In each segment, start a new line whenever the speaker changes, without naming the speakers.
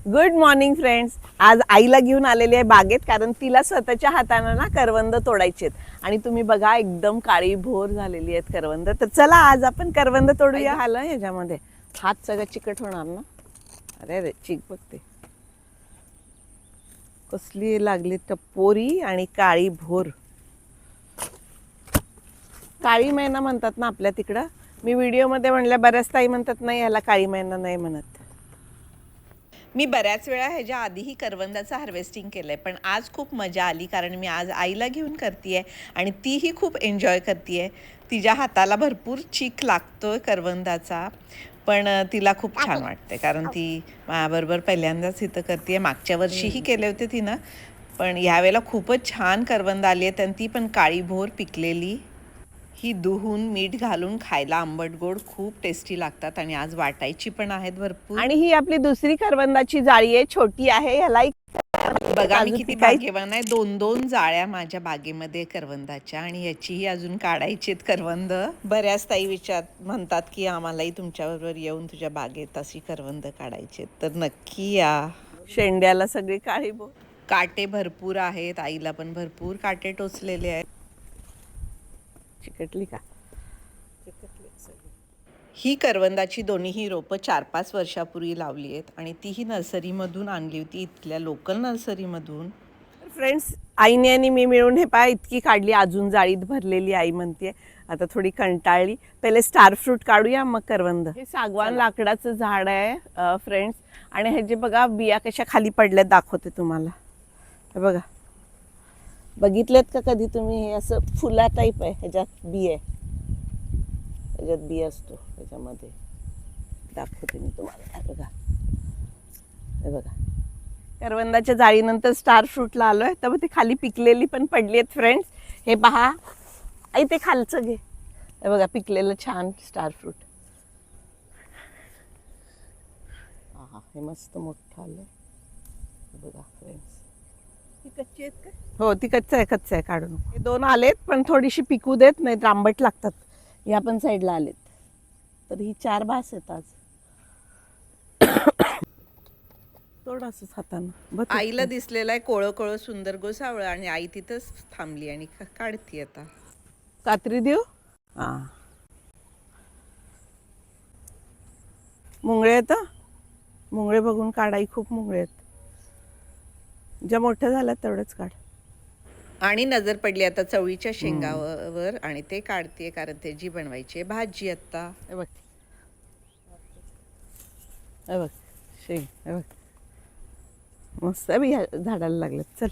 Good morning friends. आज आईला घेऊन आलेली आहे बागेत, कारण तिला स्वतःच्या हातानं ना करवंद तोडायचे आहेत. आणि तुम्ही बघा एकदम काळी भोर झालेली आहेत करवंद. तर चला आज आपण करवंद तोडूया. आलं ह्याच्यामध्ये हात सगळं चिकट होणार ना. अरे रे चिक बघते कसली लागली टपोरी आणि काळी भोर. काळी मैना म्हणतात ना आपल्या तिकडं. मी व्हिडिओमध्ये म्हणल्या बऱ्याच ताई म्हणतात नाही ह्याला काळी मैना नाही म्हणत. मी बऱ्याच वेळा ह्याच्या आधीही करवंदाचं हार्वेस्टिंग केलं आहे, पण आज खूप मजा आली कारण मी आज आईला घेऊन करते आहे आणि तीही खूप एन्जॉय करते आहे. तिच्या हाताला भरपूर चीक लागतो आहे करवंदाचा, पण तिला खूप छान वाटते कारण ती माझ्याबरोबर पहिल्यांदाच इथं करते आहे. मागच्या वर्षीही केले होते तिनं, पण ह्यावेळेला खूपच छान करवंद आली आहेत आणि ती पण काळी भोर पिकलेली. ही दुहून मीठ घालून खायला आंबट गोड खूप टेस्टी लागतात आणि आज वाटायची पण आहेत भरपूर. आणि ही आपली दुसरी करवंदाची जाळी आहे, छोटी आहे. ह्याला बघा मी किती भाग्यवान आहे, 2-2 जाळ्या माझ्या बागेमध्ये करवंदाच्या, आणि ह्याचीही अजून काढायची आहेत करवंद. बऱ्याच ताई म्हणतात की आम्हालाही तुमच्याबरोबर येऊन तुझ्या बागेत अशी करवंद काढायची, तर नक्की या. शेंड्याला सगळी काळी काटे भरपूर आहेत, आईला पण भरपूर काटे टोचलेले आहेत. चिकटली का? ही करवंदाची दोन्हीही रोपं 4-5 वर्षापूर्वी लावली आहेत आणि तीही नर्सरीमधून आणली होती, इथल्या लोकल नर्सरीमधून. फ्रेंड्स, आईने आणि मी मिळून हे पहा इतकी काढली, अजून जाळीत भरलेली. आई म्हणते आता थोडी कंटाळली, पहिले स्टार फ्रूट काढूया मग करवंद. हे सागवान लाकडाचं झाड आहे फ्रेंड्स, आणि हे जे बघा बिया कशा खाली पडल्यात दाखवते तुम्हाला. हे बघा, बघितलेत का कधी तुम्ही? हे असं फुला टाईप आहे, ह्याच्यात बी आहे, ह्याच्यात बी असतो, ह्याच्यामध्ये दाखवते मी तुम्हाला. हे बघा, हे बघा, करवंदाच्या जाळीनंतर स्टार फ्रूटला आलोय, तर मग ते खाली पिकलेली पण पडली आहेत फ्रेंड्स. हे पहा आई, ते खालचं घे. हे बघा पिकलेलं छान स्टार फ्रूट. हा, हे मस्त मोठं आलंय. हे बघा फ्रेंड्स, ती कच्ची आहेत का? हो, ती कच्चं आहे, काढू नको. हे 2 आलेत, पण थोडीशी पिकू देत नाही तर आंबट लागतात. या पण साईडला आलेत, तर ही 4 भास आहेत आज. थोडंसंच हातानं. आईला दिसलेला आहे कोळं कोळं सुंदर गोसावळं, आणि आई तिथंच थांबली आणि काढती. आता कात्री देऊ? हा, मुंगळे आहेत. मुंगळे बघून काढाई, खूप मुंगळे आहेत. ज्या मोठ्या झाल्या तेवढंच काढ. आणि नजर पडली आता चवळीच्या शेंगावर, आणि ते काढते कारण त्याची बनवायची भाजी. आता हे बघ, हे बघ शेंग, हे बघ मस्त बी झाडाला लागलेत. चल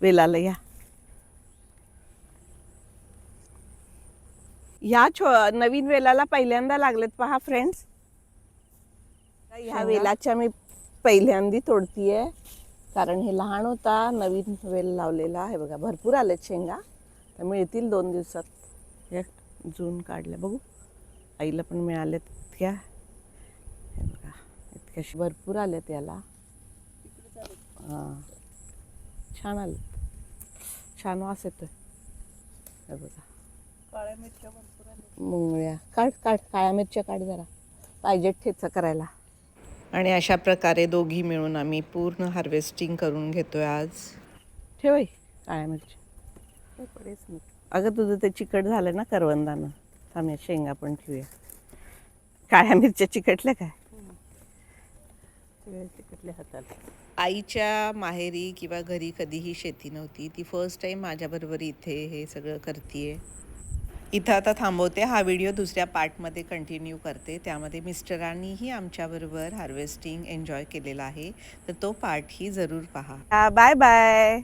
वेलाला या. ह्या नवीन वेलाला पहिल्यांदा लागलेत पहा फ्रेंड्स. ह्या वेलाच्या मी पहिल्यांदा तोडतीये कारण हे लहान होता, नवीन वेल लावलेला. हे बघा भरपूर आलेत शेंगा, तर मिळतील 2 दिवसात. हे जून काढले बघू, आईला पण मिळालेत इतक्या. हे बघा इतक्याशी भरपूर आलेत याला. हां, छान आलेत, छान वास येतोय. हे बघा काळ्या मिरच्या भरपूर आल्या. मुंगळ्या काढ, काळ्या मिरच्या काढ जरा, पाहिजेत ठेचा करायला. आणि अशा प्रकारे दोघी मिळून आम्ही पूर्ण हार्वेस्टिंग करून घेतोय आज. ठेव काळ्या मिरच्या. अगं तुझं ते चिकट झालं ना करवंदानं, आम्ही शेंगा पण ठेवूया. काळ्या मिरच्या चिकटल्या काय? चिकटल्या हाताला. आईच्या माहेरी किंवा घरी कधीही शेती नव्हती, ती फर्स्ट टाईम माझ्याबरोबर इथे हे सगळं करतीये. इथं आता थांबवते. हा व्हिडिओ दुसऱ्या पार्टमध्ये कंटिन्यू करते, त्यामध्ये मिस्टरांनीही आमच्याबरोबर हार्वेस्टिंग एन्जॉय केलेला आहे, तर तो पार्टही जरूर पहा. Bye bye.